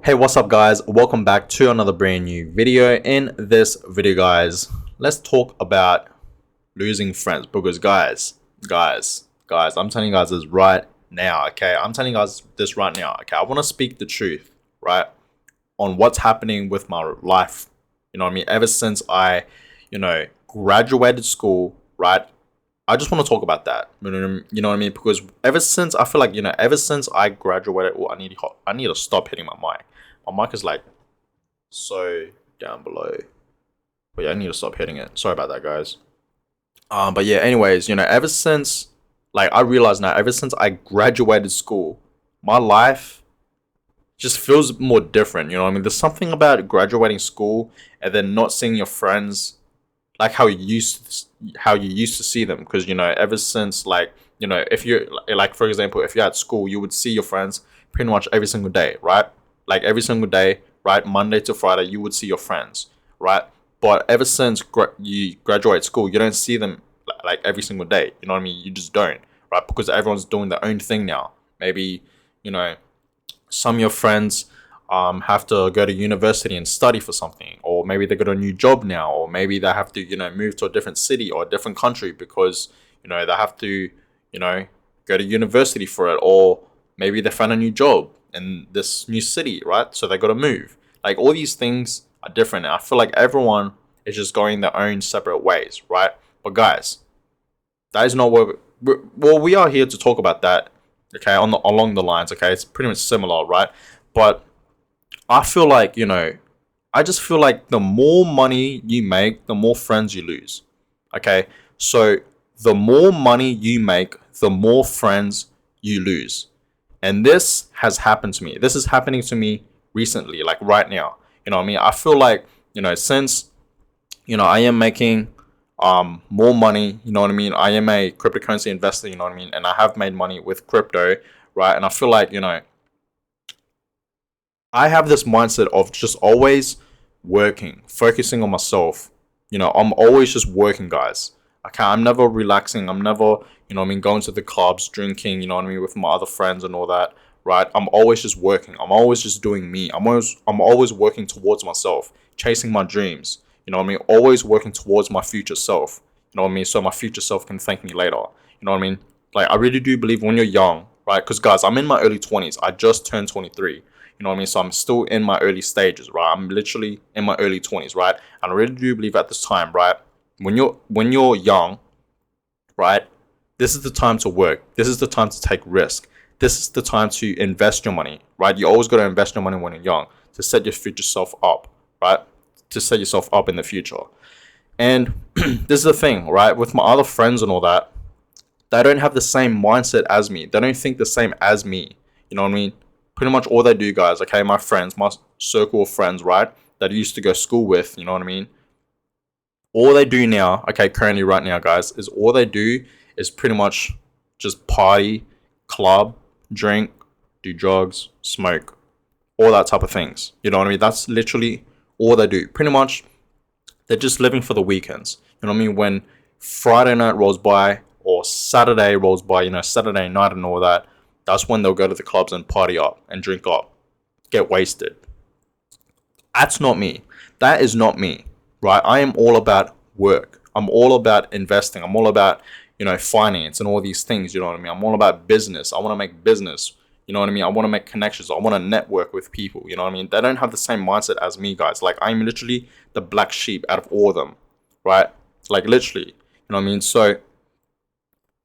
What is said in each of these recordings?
Hey, what's up guys? Welcome back to another brand new video. In this video guys, let's talk about losing friends because guys, I'm telling you guys this right now, okay? I'm telling you guys this right now, okay? I want to speak the truth, right? On what's happening with my life. You know what I mean? Ever since I, graduated school, right? I just want to talk about that. You know what I mean? Because ever since I feel like, ever since I graduated, I need to stop hitting my mic. My mic is like so down below. But yeah, I need to stop hitting it. Sorry about that, guys. But yeah, anyways, ever since I realized now, ever since I graduated school, my life just feels more different. You know what I mean? There's something about graduating school and then not seeing your friends like how you used to see them. Because ever since if you're like for example, if you're at school, you would see your friends pretty much every single day, right? Like every single day, right? Monday to Friday, you would see your friends, right? But ever since you graduate school, you don't see them like every single day. You know what I mean? You just don't, right? Because everyone's doing their own thing now. Maybe some of your friends have to go to university and study for something, or maybe they got a new job now, or maybe they have to move to a different city or a different country because they have to go to university for it, or maybe they found a new job in this new city, right? So they got to move. Like all these things are different. And I feel like everyone is just going their own separate ways, right? But guys, that is not what we are here to talk about that. Okay, along the lines. Okay, it's pretty much similar, right? But I feel like I just feel like the more money you make, the more friends you lose. Okay, so the more money you make, the more friends you lose. And this has happened to me. This is happening to me recently, like right now. You know what I mean? I feel like, since, I am making more money, you know what I mean? I am a cryptocurrency investor, you know what I mean? And I have made money with crypto, right? And I feel like, I have this mindset of just always working, focusing on myself. I'm always just working, guys. Okay, I'm never relaxing. I'm never, going to the clubs, drinking, with my other friends and all that, right? I'm always just working. I'm always just doing me. I'm always working towards myself, chasing my dreams. You know what I mean? Always working towards my future self. You know what I mean? So my future self can thank me later. You know what I mean? Like I really do believe when you're young, right? Because guys, I'm in my early 20s. I just turned 23. You know what I mean? So I'm still in my early stages, right? I'm literally in my early 20s, right? And I really do believe at this time, right? When you're young, right? This is the time to work. This is the time to take risk. This is the time to invest your money, right? You always got to invest your money when you're young to set your future self up, right? To set yourself up in the future. And this is the thing, right? With my other friends and all that, they don't have the same mindset as me. They don't think the same as me. You know what I mean? Pretty much all they do, guys, okay, my friends, my circle of friends, right? That I used to go to school with, you know what I mean? All they do now, okay, currently right now, guys, is all they do is pretty much just party, club, drink, do drugs, smoke, all that type of things. You know what I mean? That's literally all they do. Pretty much, they're just living for the weekends. You know what I mean? When Friday night rolls by or Saturday rolls by, Saturday night and all that, that's when they'll go to the clubs and party up and drink up, get wasted. That's not me. That is not me, right? I am all about work. I'm all about investing. I'm all about, finance and all these things. You know what I mean? I'm all about business. I want to make business. You know what I mean? I want to make connections. I want to network with people. You know what I mean? They don't have the same mindset as me, guys. Like, I'm literally the black sheep out of all of them, right? Like, literally. You know what I mean? So,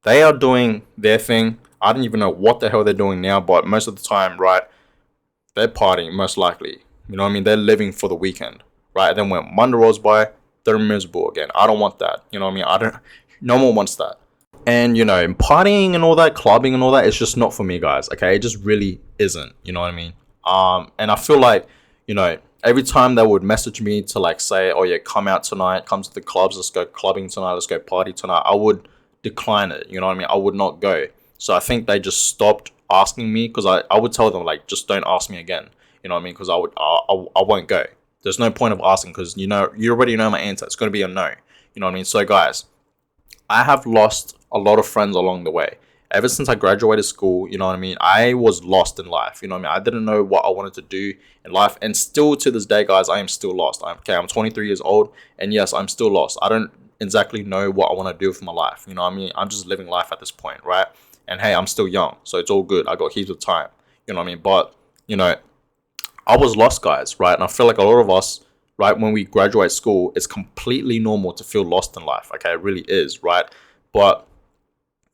they are doing their thing. I don't even know what the hell they're doing now, but most of the time, right, they're partying, most likely. You know what I mean? They're living for the weekend, right? And then when Monday rolls by, they're miserable again. I don't want that. You know what I mean? No one wants that. And, partying and all that, clubbing and all that, it's just not for me, guys. Okay? It just really isn't. You know what I mean? And I feel like, every time they would message me to like say, oh yeah, come out tonight, come to the clubs, let's go clubbing tonight, let's go party tonight, I would decline it. You know what I mean? I would not go. So I think they just stopped asking me because I would tell them like, just don't ask me again. You know what I mean? Because I won't go. There's no point of asking because you already know my answer. It's going to be a no. You know what I mean? So guys, I have lost a lot of friends along the way. Ever since I graduated school, you know what I mean, I was lost in life. You know what I mean? I didn't know what I wanted to do in life. And still to this day, guys, I am still lost. I'm 23 years old. And yes, I'm still lost. I don't exactly know what I want to do with my life. You know what I mean? I'm just living life at this point, right? And hey, I'm still young. So it's all good. I got heaps of time. You know what I mean? But, you know, I was lost, guys, right? And I feel like a lot of us, right, when we graduate school, it's completely normal to feel lost in life. Okay, it really is, right? But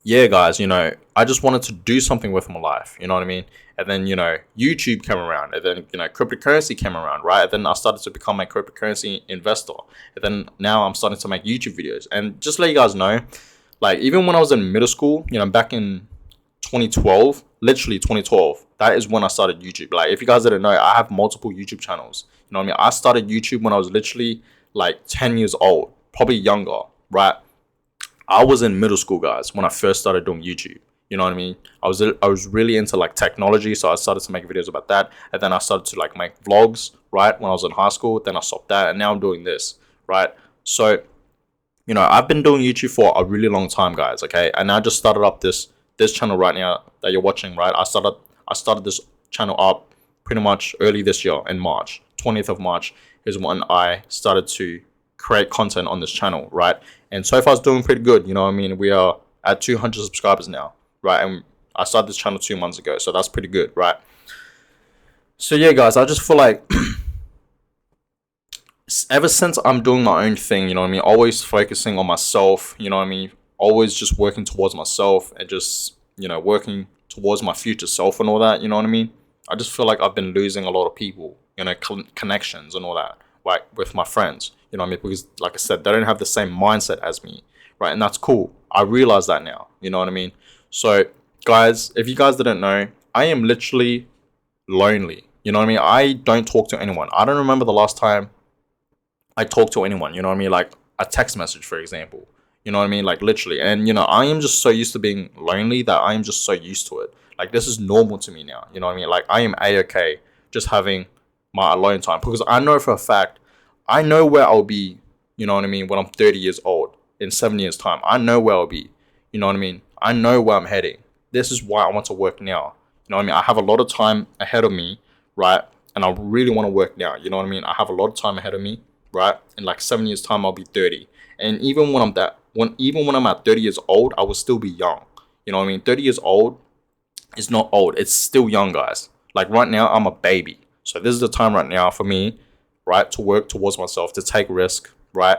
yeah, guys, you know, I just wanted to do something with my life, you know what I mean? And then, you know, YouTube came around, and then, you know, cryptocurrency came around, right? And then I started to become a cryptocurrency investor. And then now I'm starting to make YouTube videos. And just to let you guys know, like, even when I was in middle school, you know, back in 2012, literally 2012, that is when I started YouTube. Like, if you guys didn't know, I have multiple YouTube channels. You know what I mean? I started YouTube when I was literally like 10 years old, probably younger, right? I was in middle school, guys, when I first started doing YouTube. You know what I mean? I was really into like technology, so I started to make videos about that, and then I started to like make vlogs, right? When I was in high school, then I stopped that, and now I'm doing this, right? So, you know, I've been doing YouTube for a really long time, guys. Okay, and I just started up this channel right now that you're watching, right? I started this channel up pretty much early this year in March. 20th of March is when I started to create content on this channel, right? And so far it's doing pretty good. You know what I mean? We are at 200 subscribers now, right? And I started this channel 2 months ago, so that's pretty good, right? So yeah, guys, I just feel like ever since I'm doing my own thing, you know what I mean, always focusing on myself, you know what I mean, always just working towards myself and just, you know, working towards my future self and all that, you know what I mean? I just feel like I've been losing a lot of people, you know, connections and all that, right, with my friends, you know what I mean? Because, like I said, they don't have the same mindset as me, right? And that's cool. I realize that now, you know what I mean? So, guys, if you guys didn't know, I am literally lonely, you know what I mean? I don't talk to anyone. I don't remember the last time I talk to anyone, you know what I mean? Like a text message, for example, you know what I mean? Like literally. And, you know, I am just so used to being lonely that I am just so used to it. Like, this is normal to me now, you know what I mean? Like, I am A-okay just having my alone time, because I know for a fact, I know where I'll be, you know what I mean, when I'm 30 years old, in 7 years' time. I know where I'll be, you know what I mean? I know where I'm heading. This is why I want to work now. You know what I mean? I have a lot of time ahead of me, right? And I really want to work now. You know what I mean? I have a lot of time ahead of me, right? In like 7 years' time, I'll be 30. And even when I'm at 30 years old, I will still be young. You know what I mean? 30 years old is not old. It's still young, guys. Like right now, I'm a baby. So this is the time right now for me, right, to work towards myself, to take risk, right?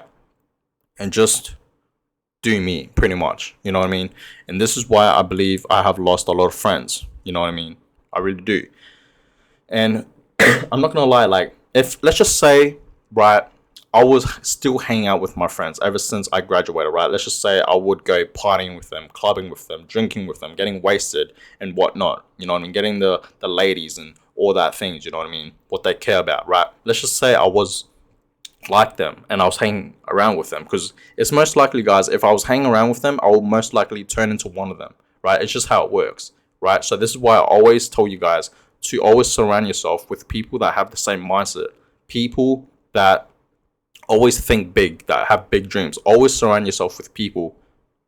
And just do me, pretty much. You know what I mean? And this is why I believe I have lost a lot of friends. You know what I mean? I really do. And I'm not gonna lie, like, if let's just say, right, I was still hanging out with my friends ever since I graduated, right? Let's just say I would go partying with them, clubbing with them, drinking with them, getting wasted and whatnot. You know what I mean? Getting the ladies and all that things, you know what I mean? What they care about, right? Let's just say I was like them and I was hanging around with them, because it's most likely, guys, if I was hanging around with them, I will most likely turn into one of them, right? It's just how it works, right? So this is why I always tell you guys to always surround yourself with people that have the same mindset, people that always think big, that have big dreams. Always surround yourself with people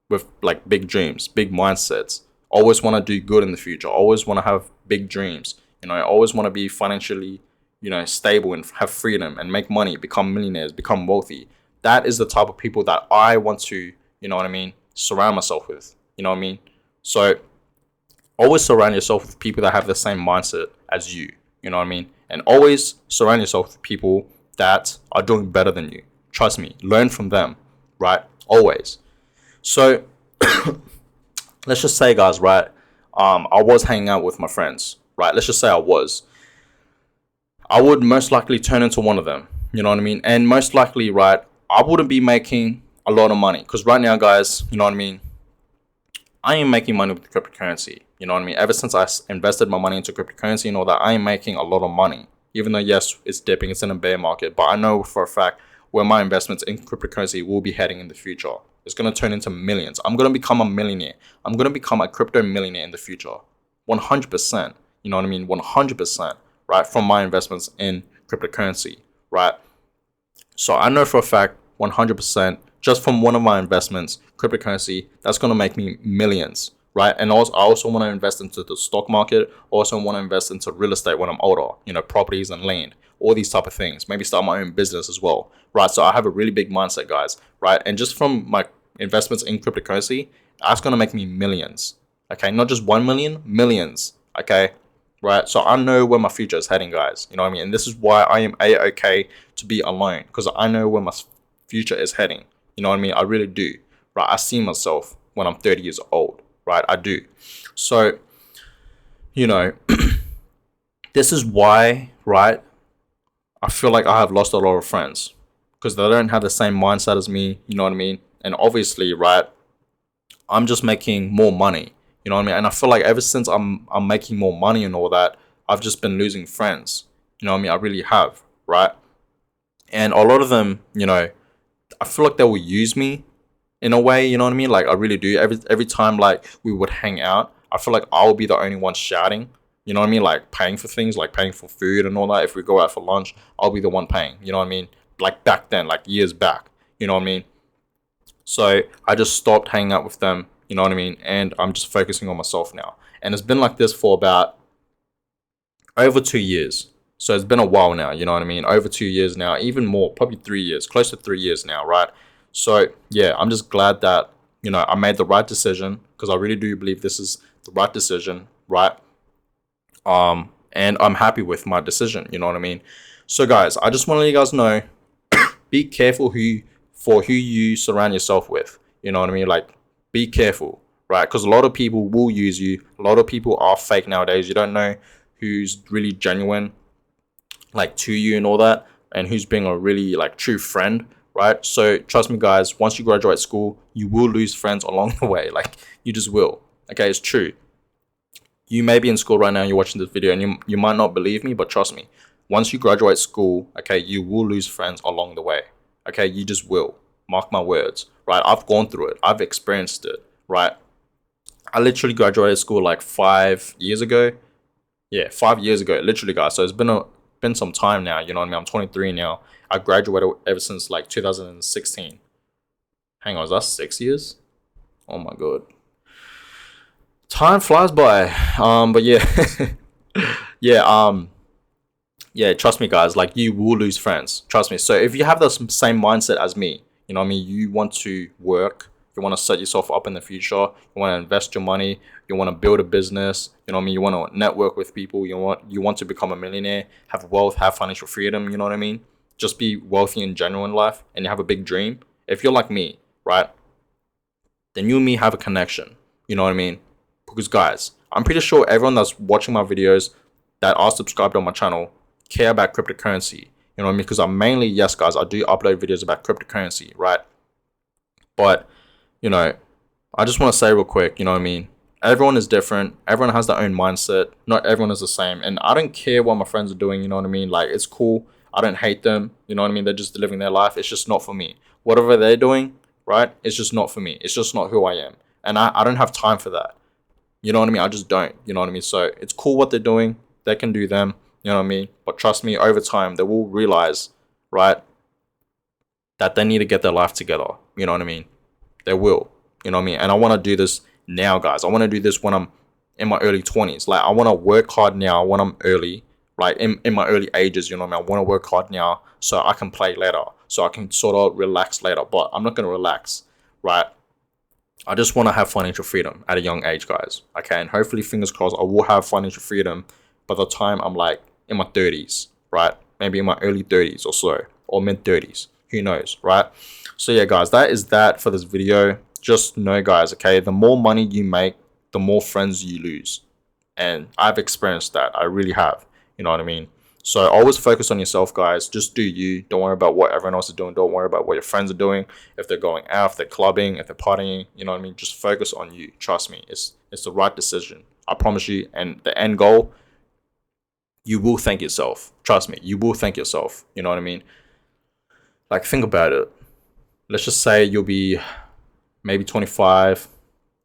with like big dreams, big mindsets. Always want to do good in the future. Always want to have big dreams. You know, I always want to be financially, you know, stable and have freedom and make money, become millionaires, become wealthy. That is the type of people that I want to, you know what I mean, surround myself with. You know what I mean? So always surround yourself with people that have the same mindset as you. You know what I mean? And always surround yourself with people that are doing better than you. Trust me, learn from them, right? Always. So let's just say, guys, right? I was hanging out with my friends, right? Let's just say I would most likely turn into one of them. You know what I mean? And most likely, right, I wouldn't be making a lot of money, because right now, guys, you know what I mean, I am making money with cryptocurrency. You know what I mean? Ever since I invested my money into cryptocurrency and all that, I am making a lot of money. Even though, yes, it's dipping, it's in a bear market, but I know for a fact where my investments in cryptocurrency will be heading in the future. It's going to turn into millions. I'm going to become a millionaire. I'm going to become a crypto millionaire in the future. 100%. You know what I mean? 100%, right? From my investments in cryptocurrency, right? So I know for a fact, 100%, just from one of my investments, cryptocurrency, that's going to make me millions, right? And also, I also want to invest into the stock market. Also want to invest into real estate when I'm older, properties and land, all these type of things. Maybe start my own business as well, right? So I have a really big mindset, guys, right? And just from my investments in cryptocurrency, that's going to make me millions, okay? Not just 1 million, millions, okay? Right? So I know where my future is heading, guys. You know what I mean? And this is why I am okay to be alone, because I know where my future is heading. You know what I mean? I really do, right? I see myself when I'm 30 years old, right? I do. So, this is why, right? I feel like I have lost a lot of friends because they don't have the same mindset as me. You know what I mean? And obviously, right? I'm just making more money. You know what I mean? And I feel like ever since I'm making more money and all that, I've just been losing friends. You know what I mean? I really have, right? And a lot of them, I feel like they will use me in a way, you know what I mean? Like I really do. Every time like we would hang out, I feel like I'll be the only one shouting. You know what I mean? Like paying for things, like paying for food and all that. If we go out for lunch, I'll be the one paying. You know what I mean? Like back then, like years back. You know what I mean? So I just stopped hanging out with them. You know what I mean? And I'm just focusing on myself now. And it's been like this for about over 2 years. So it's been a while now, you know what I mean? Over 2 years now, even more, probably 3 years, close to 3 years now, right? So yeah, I'm just glad that, I made the right decision because I really do believe this is the right decision, right? And I'm happy with my decision, you know what I mean? So guys, I just want to let you guys know, be careful who you surround yourself with. You know what I mean? Like, be careful, right? Because a lot of people will use you. A lot of people are fake nowadays. You don't know who's really genuine, like to you and all that, and who's being a really like true friend, right? So trust me, guys. Once you graduate school, you will lose friends along the way. Like you just will. Okay, it's true. You may be in school right now. You're watching this video, and you might not believe me, but trust me. Once you graduate school, okay, you will lose friends along the way. Okay, you just will. Mark my words, right? I've gone through it. I've experienced it, right? I literally graduated school like 5 years ago. Yeah, 5 years ago, literally, guys. So it's been some time now. You know what I mean? I'm 23 now. I graduated ever since like 2016. Hang on, is that 6 years? Oh my god, time flies by. But yeah, yeah. Yeah, trust me, guys. Like, you will lose friends. Trust me. So if you have the same mindset as me, you know what I mean? You want to work. You want to set yourself up in the future. You want to invest your money. You want to build a business. You know what I mean? You want to network with people. You want to become a millionaire, have wealth, have financial freedom. You know what I mean? Just be wealthy in general in life, and you have a big dream. If you're like me, right? Then you and me have a connection. You know what I mean? Because guys, I'm pretty sure everyone that's watching my videos that are subscribed on my channel care about cryptocurrency. You know what I mean? Because I'm mainly, yes, guys, I do upload videos about cryptocurrency, right? But, I just want to say real quick, you know what I mean? Everyone is different. Everyone has their own mindset. Not everyone is the same. And I don't care what my friends are doing, you know what I mean? Like, it's cool. I don't hate them. You know what I mean? They're just living their life. It's just not for me. Whatever they're doing, right? It's just not for me. It's just not who I am. And I don't have time for that. You know what I mean? I just don't. You know what I mean? So it's cool what they're doing. They can do them. You know what I mean? But trust me, over time, they will realize, right, that they need to get their life together. You know what I mean? They will. You know what I mean? And I want to do this now, guys. I want to do this when I'm in my early 20s. Like, I want to work hard now when I'm early, right? In my early ages, you know what I mean? I want to work hard now so I can play later. So I can sort of relax later. But I'm not going to relax, right? I just want to have financial freedom at a young age, guys. Okay, and hopefully, fingers crossed, I will have financial freedom by the time I'm like in my 30s, right? Maybe in my early 30s or so, or mid 30s. Who knows, right? So yeah, guys, that is that for this video. Just know, guys, okay, the more money you make, the more friends you lose. And I've experienced that. I really have. You know what I mean? So always focus on yourself, guys. Just do you. Don't worry about what everyone else is doing. Don't worry about what your friends are doing. If they're going out, if they're clubbing, if they're partying, you know what I mean? Just focus on you. Trust me. It's the right decision. I promise you. And the end goal, you will thank yourself. Trust me. You will thank yourself. You know what I mean? Like, think about it. Let's just say you'll be maybe 25,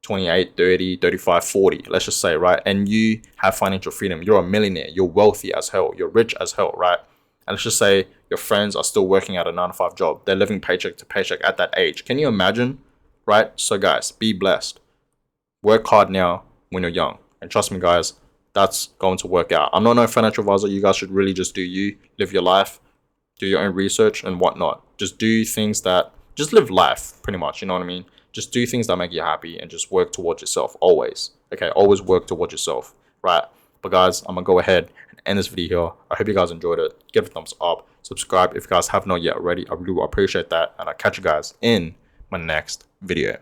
28, 30, 35, 40, let's just say, right? And you have financial freedom. You're a millionaire. You're wealthy as hell. You're rich as hell, right? And let's just say your friends are still working at a 9-to-5 job. They're living paycheck to paycheck at that age. Can you imagine, right? So guys, be blessed. Work hard now when you're young. And trust me, guys, that's going to work out. I'm not no financial advisor. You guys should really just do you, live your life, do your own research and whatnot. Just do things that, just live life, pretty much. You know what I mean? Just do things that make you happy and just work towards yourself always. Okay, always work towards yourself, right? But guys, I'm gonna go ahead and end this video here. I hope you guys enjoyed it. Give it a thumbs up. Subscribe if you guys have not yet already. I really appreciate that. And I'll catch you guys in my next video.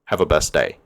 Have a best day.